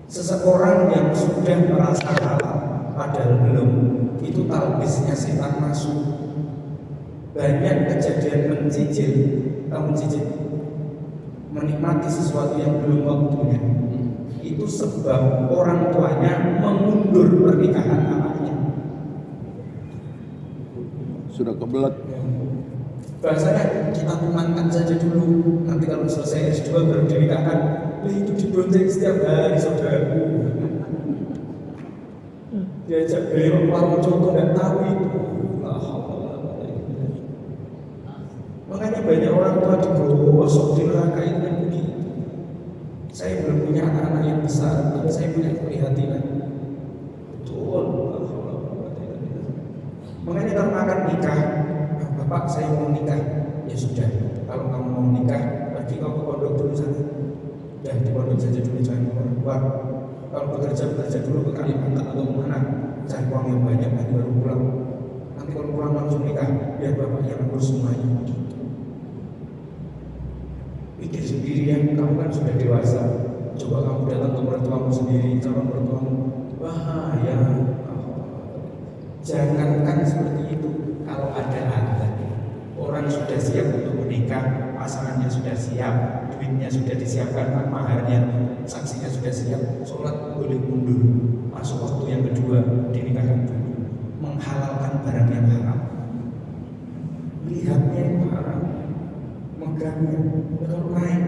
Seseorang yang sudah merasa halal padahal belum, itu talbisnya setan masuk. Banyak kejadian mencicil, menikmati sesuatu yang belum waktunya. Itu sebab orang tuanya mengundur pernikahan anaknya. Sudah kebelet. Bahasanya kita tunangkan saja dulu, nanti kalau selesai S2 baru dinikahkan. Itu dibonceng setiap hari saudaraku. Diajak beliau warung contoh nggak tahu itu. Makanya banyak orang tua digosok di neraka itu kan begitu. Saya belum punya anak-anak yang besar, tapi saya punya keprihatinan. Betul. Makanya kalau akan nikah, Bapak saya mau nikah, ya sudah. Kalau kamu mau nikah, pergi kau ke pondok dulu sana. Ya di pondok saja dulu, jangan keluar. Kalau bekerja dulu ke Kalimantan atau mana, cari uang yang banyak, nanti baru pulang. Nanti kalau pulang langsung nikah, biar Bapak yang ngurus semuanya. Pikir sendiri ya, kamu kan sudah dewasa. Coba kamu datang ke mertuamu sendiri, calon mertuamu, bahaya. Jangankan seperti itu. Kalau ada orang sudah siap untuk menikah, pasangannya sudah siap, duitnya sudah disiapkan, maharnya, saksinya sudah siap, sholat boleh mundur, masuk waktu yang kedua, dinikahkan dulu. Menghalalkan barang yang haram, lihatnya yang haram, megangnya, kalau naik,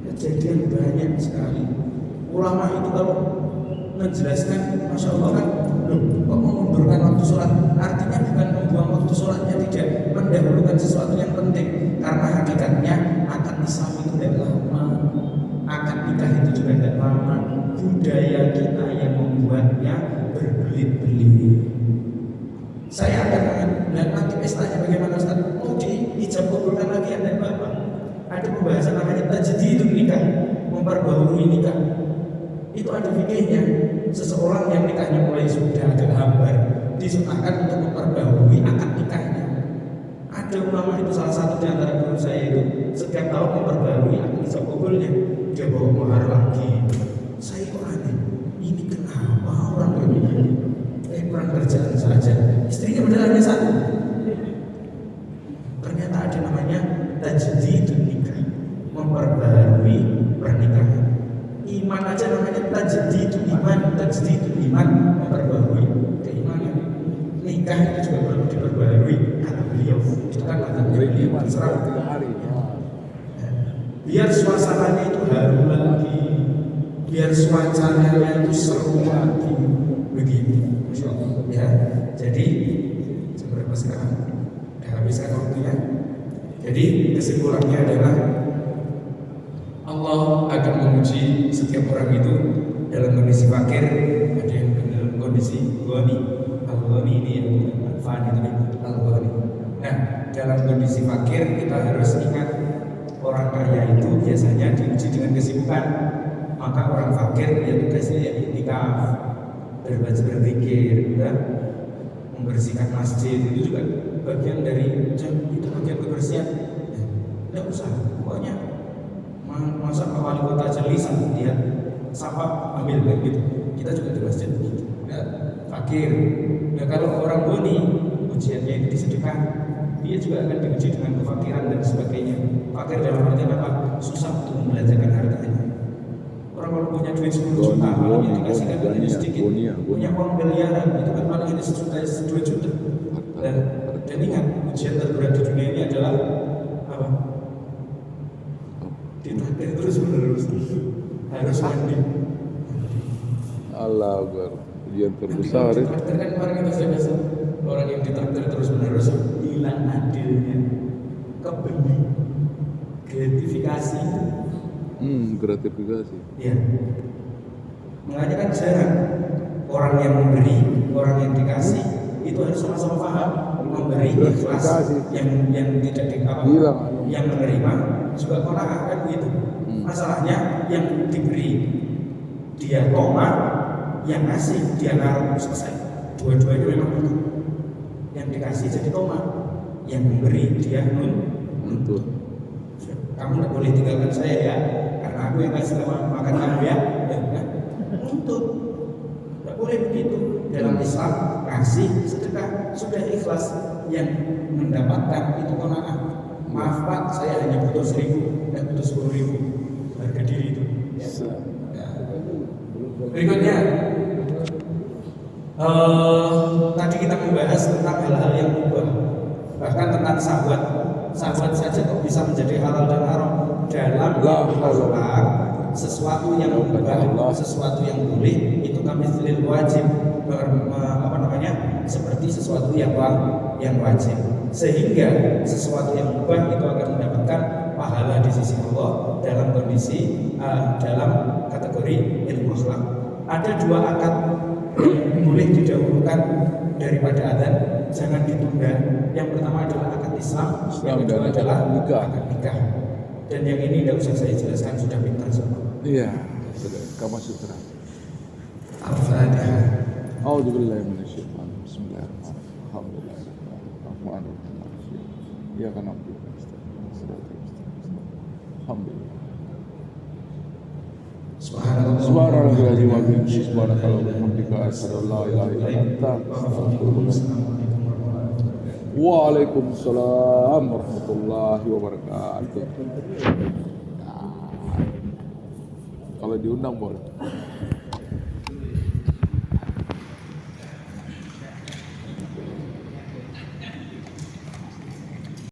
kejadian banyak sekali. Ulama itu kalau menjelaskan, Masya Allah kan, kok mengundurkan waktu sholat? Artinya bukan membuang waktu sholatnya, tidak, mendahulukan sesuatu yang penting. Karena hakikatnya akad Islam itu tidak lama, akad nikah itu juga tidak lama. Budaya kita yang membuatnya berbelit-belit. Saya akan nanti pestanya bagaimana Ustaz? Mau diijab kabulkan lagi ada apa? Ada pembahasan namanya tajdidun nikah, memperbaharui nikah. Itu ada fikihnya. Seseorang yang nikahnya mulai sudah agak hambar, disunahkan untuk memperbaharui akad nikahnya. Ada ulama itu, salah satu di antara guru saya itu setiap tahun memperbaharui akad ijab kabulnya. Dia bawa mahar lagi. Saya kok aneh, ini kenapa orang begini? Kurang kerjaan saja. Istrinya benar hanya satu. Ternyata ada namanya tajdidun nikah. aja namanya tajdidul iman, memperbarui keimanan. Nikah itu juga perlu diperbarui kata beliau. Itu kan mazhabnya beliau terserah. 3 hari. Biar suasananya itu harum lagi, biar suasananya itu seru lagi, begitu. Ya, jadi seberapa sekarang? Udah habiskan waktunya. Jadi kesimpulannya adalah Allah akan menguji setiap orang itu dalam kondisi fakir, ada yang dalam kondisi ghani. Al-ghani ini yang fani itu al-ghani. Nah, dalam kondisi fakir kita harus ingat orang kaya itu biasanya diuji dengan kesibukan. Maka orang fakir ya tugasnya ya iktikaf, berbaca berzikir, ya, membersihkan masjid itu juga bagian dari itu bagian kebersihan. Tidak usah, pokoknya masa Pak Wali Kota aja lisan dia sapa ambil kayak gitu. Kita juga di masjid begitu. Ya, fakir. Ya kalau orang ghani ujiannya itu disedekah, dia juga akan diuji dengan kefakiran dan sebagainya. Fakir dalam artian apa? Susah untuk membelanjakan hartanya. Orang kalau punya duit 10 juta, kalau yang dikasihkan ini sedikit, punya uang miliaran, itu kan paling ini 1 juta. Dan ingat, ujian terberat di dunia ini adalah apa? Ditraktir terus menerus, harus mandi. Allah Akbar. Ujian terbesar itu. Ditraktir kan kemarin kita sudah biasa. Orang yang ditraktir terus menerus hilang adilnya, kebeli, gratifikasi. Gratifikasi. Ya, makanya kan jarang orang yang memberi, orang yang dikasih itu harus sama-sama paham. Memberi ikhlas, yang tidak dikabul, yang menerima juga qanaah kan begitu. Masalahnya yang diberi dia toma, yang ngasih dia naruh, selesai. Dua-duanya memang betul. Yang dikasih jadi toma, yang memberi dia nuntut. Kamu tidak boleh tinggalkan saya ya, karena aku yang ngasih makan kamu ya. Nuntut. Tidak boleh begitu. Dalam Islam ngasih sedekah sudah ikhlas, yang mendapatkan itu qanaah. Maaf Pak, saya hanya butuh 1.000, tidak butuh 10.000. Harga diri itu. Ya. Berikutnya, tadi kita membahas tentang hal-hal yang mubah, bahkan tentang syahwat. Syahwat saja kok bisa menjadi halal dan haram dalam Al-Quran. Sesuatu yang mubah, sesuatu yang boleh itu kami selil wajib, seperti sesuatu yang wajib, sehingga sesuatu yang mubah itu akan mendapatkan pahala di sisi Allah dalam kondisi dalam kategori ilmu akhlak. Ada 2 akad yang boleh didahulukan daripada adzan, jangan ditunda. Yang pertama adalah akad Islam, yang kedua adalah akad nikah. Dan yang ini tidak usah saya jelaskan, sudah pintar semua. Iya, sudah. Kama Sutra. Al-Fatihah. A'udzubillahi minasyaitonir rajim. Bismillahirrahmanirrahim. Alhamdulillahirrahmanirrahim. Ya kan Abdul. Alhamdulillah. Subhanallahirrahmanirrahim. Wa bihamdihi subhanallahi wa bihamdihi asyhadu an la ilaha illa anta astaghfiruka. Waalaikumsalam warahmatullahi wabarakatuh. Kalau diundang boleh.